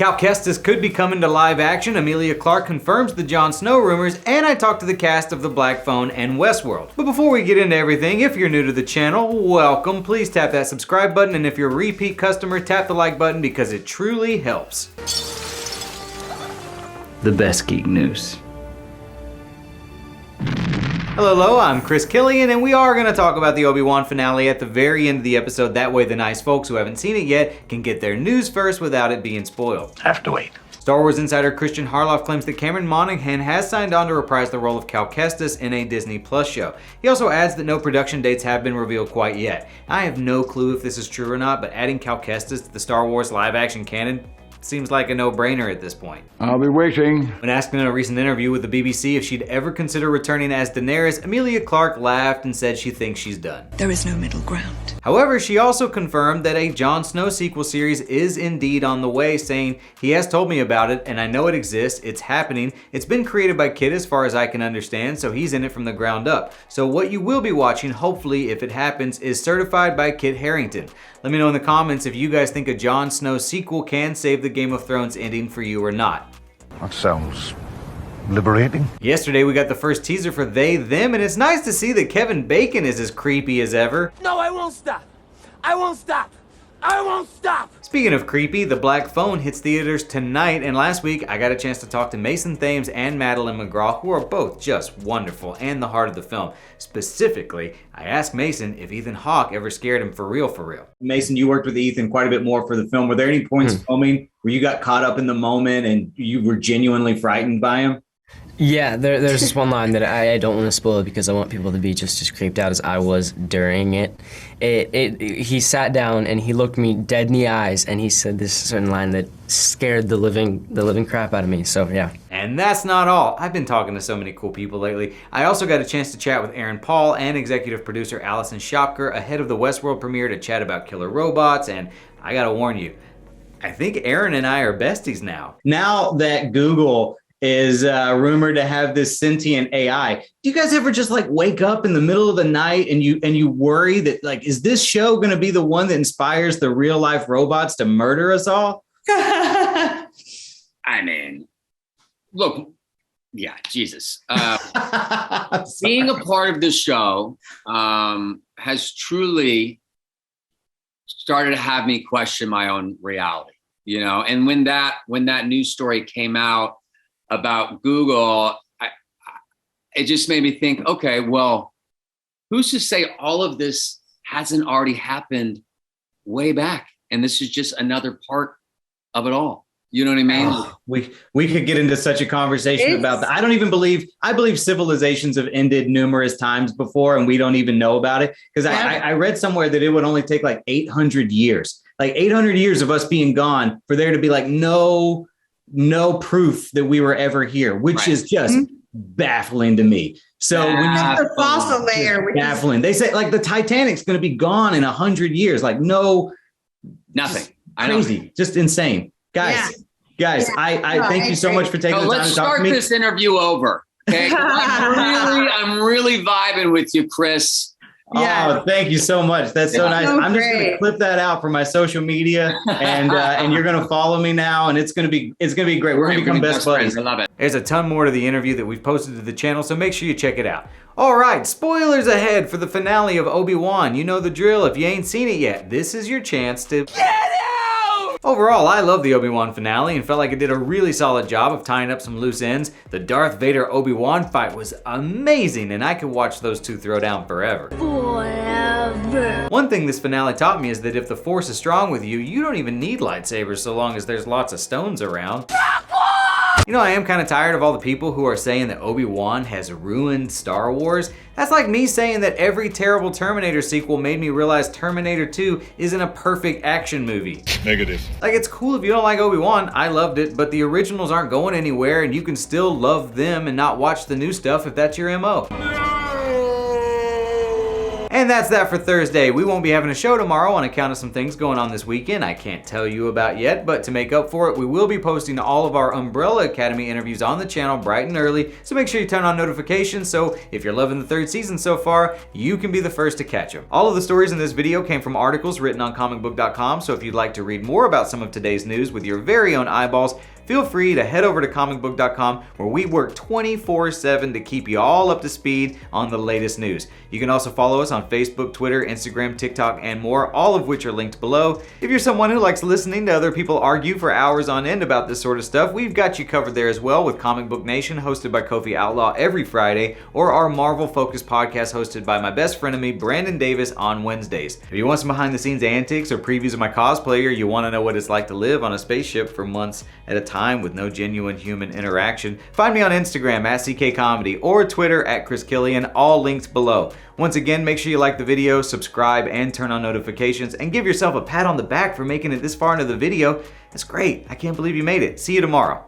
Cal Kestis could be coming to live action, Emilia Clarke confirms the Jon Snow rumors, and I talked to the cast of The Black Phone and Westworld. But before we get into everything, if you're new to the channel, welcome. Please tap that subscribe button, and if you're a repeat customer, tap the like button because it truly helps. The best geek news. Hello, I'm Chris Killian, and we are going to talk about the Obi-Wan finale at the very end of the episode. That way the nice folks who haven't seen it yet can get their news first without it being spoiled. Have to wait. Star Wars insider Christian Harloff claims that Cameron Monaghan has signed on to reprise the role of Cal Kestis in a Disney Plus show. He also adds that no production dates have been revealed quite yet. I have no clue if this is true or not, but adding Cal Kestis to the Star Wars live-action canon seems like a no-brainer at this point. I'll be waiting. When asked in a recent interview with the BBC if she'd ever consider returning as Daenerys, Emilia Clarke laughed and said she thinks she's done. There is no middle ground. However, she also confirmed that a Jon Snow sequel series is indeed on the way, saying, "He has told me about it, and I know it exists, it's happening. It's been created by Kit as far as I can understand, so he's in it from the ground up. So what you will be watching, hopefully, if it happens, is certified by Kit Harington." Let me know in the comments if you guys think a Jon Snow sequel can save the Game of Thrones ending for you or not. That sounds liberating. Yesterday we got the first teaser for They, Them, and it's nice to see that Kevin Bacon is as creepy as ever. No, I won't stop. I won't stop. I won't stop. Speaking of creepy, The Black Phone hits theaters tonight, and last week I got a chance to talk to Mason Thames and Madeline McGraw, who are both just wonderful and the heart of the film. Specifically, I asked Mason if Ethan Hawke ever scared him for real, for real. Mason, you worked with Ethan quite a bit more for the film. Were there any points filming where you got caught up in the moment and you were genuinely frightened by him? Yeah, there's this one line that I don't want to spoil it because I want people to be just as creeped out as I was during it. He sat down and he looked me dead in the eyes and he said this certain line that scared the living crap out of me, so yeah. And that's not all. I've been talking to so many cool people lately. I also got a chance to chat with Aaron Paul and executive producer Allison Shopker ahead of the Westworld premiere to chat about killer robots, and I gotta warn you, I think Aaron and I are besties now. Now that Google is rumored to have this sentient AI. Do you guys ever just like wake up in the middle of the night and you worry that like, is this show gonna be the one that inspires the real life robots to murder us all? I mean, look, yeah, Jesus. Being a part of this show has truly started to have me question my own reality, you know? And when that news story came out about Google, it just made me think, okay, well, who's to say all of this hasn't already happened way back? And this is just another part of it all. You know what I mean? Oh, we could get into such a conversation about that. I believe civilizations have ended numerous times before and we don't even know about it. Because I read somewhere that it would only take like 800 years. Like 800 years of us being gone for there to be like no proof that we were ever here, which is just baffling to me. So when the fossil layer, which baffling. They say like the Titanic's going to be gone in 100 years. Like nothing. Crazy, just insane, guys. I thank you so much for taking the time to talk to me. Let's start this interview over. Okay, I'm really vibing with you, Chris. Yeah. Oh, thank you so much. That's so nice. I'm just going to clip that out for my social media, and you're going to follow me now, and it's going to be great. We're going to become best buddies. I love it. There's a ton more to the interview that we've posted to the channel, so make sure you check it out. All right, spoilers ahead for the finale of Obi-Wan. You know the drill. If you ain't seen it yet, this is your chance to get out! Overall, I love the Obi-Wan finale and felt like it did a really solid job of tying up some loose ends. The Darth Vader Obi-Wan fight was amazing, and I could watch those two throw down forever. One thing this finale taught me is that if the Force is strong with you, you don't even need lightsabers so long as there's lots of stones around. You know, I am kind of tired of all the people who are saying that Obi-Wan has ruined Star Wars. That's like me saying that every terrible Terminator sequel made me realize Terminator 2 isn't a perfect action movie. Negative. Like, it's cool if you don't like Obi-Wan, I loved it, but the originals aren't going anywhere and you can still love them and not watch the new stuff if that's your MO. And that's that for Thursday. We won't be having a show tomorrow on account of some things going on this weekend I can't tell you about yet, but to make up for it, we will be posting all of our Umbrella Academy interviews on the channel bright and early, so make sure you turn on notifications so if you're loving the 3rd season so far, you can be the first to catch them. All of the stories in this video came from articles written on ComicBook.com, so if you'd like to read more about some of today's news with your very own eyeballs, feel free to head over to ComicBook.com where we work 24/7 to keep you all up to speed on the latest news. You can also follow us on Facebook, Twitter, Instagram, TikTok, and more, all of which are linked below. If you're someone who likes listening to other people argue for hours on end about this sort of stuff, we've got you covered there as well with Comic Book Nation, hosted by Kofi Outlaw every Friday, or our Marvel-focused podcast hosted by my best friend of me, Brandon Davis, on Wednesdays. If you want some behind-the-scenes antics or previews of my cosplay, or you want to know what it's like to live on a spaceship for months at a time with no genuine human interaction, find me on Instagram at CKComedy or Twitter at Chris Killian, all linked below. Once again, make sure you like the video, subscribe, and turn on notifications, and give yourself a pat on the back for making it this far into the video. That's great. I can't believe you made it. See you tomorrow.